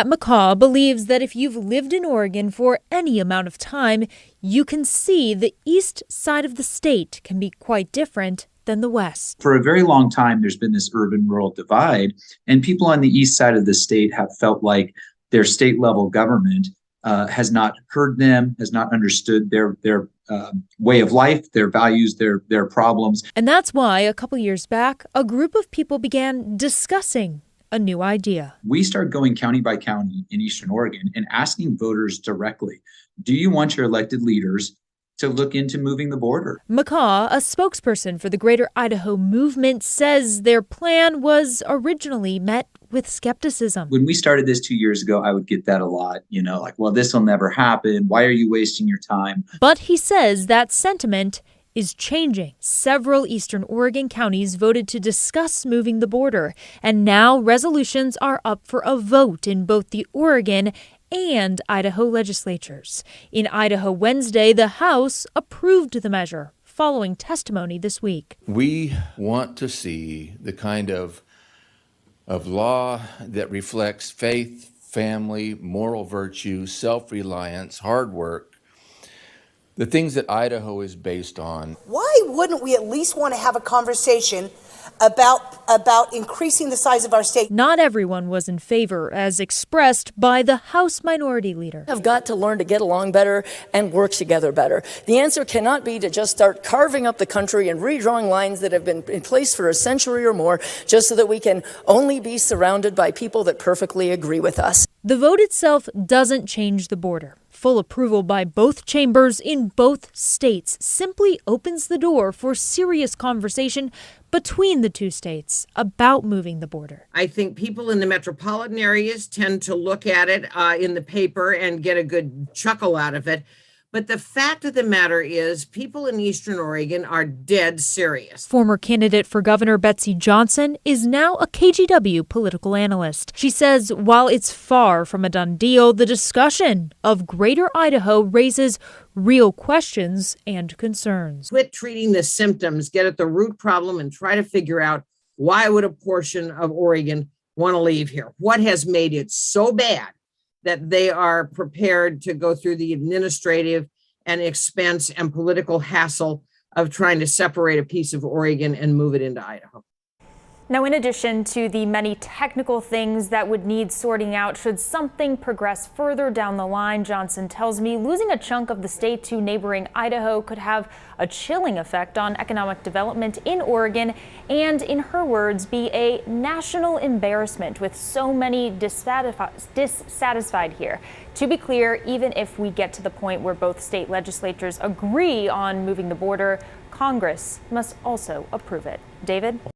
McCaw believes that if you've lived in Oregon for any amount of time, you can see the east side of the state can be quite different than the west. For a very long time, there's been this urban-rural divide, and people on the east side of the state have felt like their state-level government has not heard them, has not understood their way of life, their values, their problems. And that's why a couple years back, a group of people began discussing a new idea. We started going county by county in Eastern Oregon and asking voters directly, do you want your elected leaders to look into moving the border? McCaw, a spokesperson for the Greater Idaho Movement, says their plan was originally met with skepticism. When we started this 2 years ago, I would get that a lot, like, well, this will never happen. Why are you wasting your time? But he says that sentiment is changing. Several eastern Oregon counties voted to discuss moving the border, and now resolutions are up for a vote in both the Oregon and Idaho legislatures. In Idaho Wednesday, the House approved the measure following testimony this week. We want to see the kind of law that reflects faith, family, moral virtue, self-reliance, hard work, the things that Idaho is based on. Why wouldn't we at least want to have a conversation about increasing the size of our state? Not everyone was in favor, as expressed by the House Minority Leader. Have got to learn to get along better and work together better. The answer cannot be to just start carving up the country and redrawing lines that have been in place for a century or more, just so that we can only be surrounded by people that perfectly agree with us. The vote itself doesn't change the border. Full approval by both chambers in both states simply opens the door for serious conversation between the two states about moving the border. I think people in the metropolitan areas tend to look at it in the paper and get a good chuckle out of it. But the fact of the matter is, people in Eastern Oregon are dead serious. Former candidate for governor Betsy Johnson is now a KGW political analyst. She says while it's far from a done deal, the discussion of Greater Idaho raises real questions and concerns. Quit treating the symptoms, get at the root problem, and try to figure out why would a portion of Oregon want to leave here? What has made it so bad that they are prepared to go through the administrative and expense and political hassle of trying to separate a piece of Oregon and move it into Idaho? Now, in addition to the many technical things that would need sorting out should something progress further down the line, Johnson tells me losing a chunk of the state to neighboring Idaho could have a chilling effect on economic development in Oregon and, in her words, be a national embarrassment with so many dissatisfied here. To be clear, even if we get to the point where both state legislatures agree on moving the border, Congress must also approve it. David?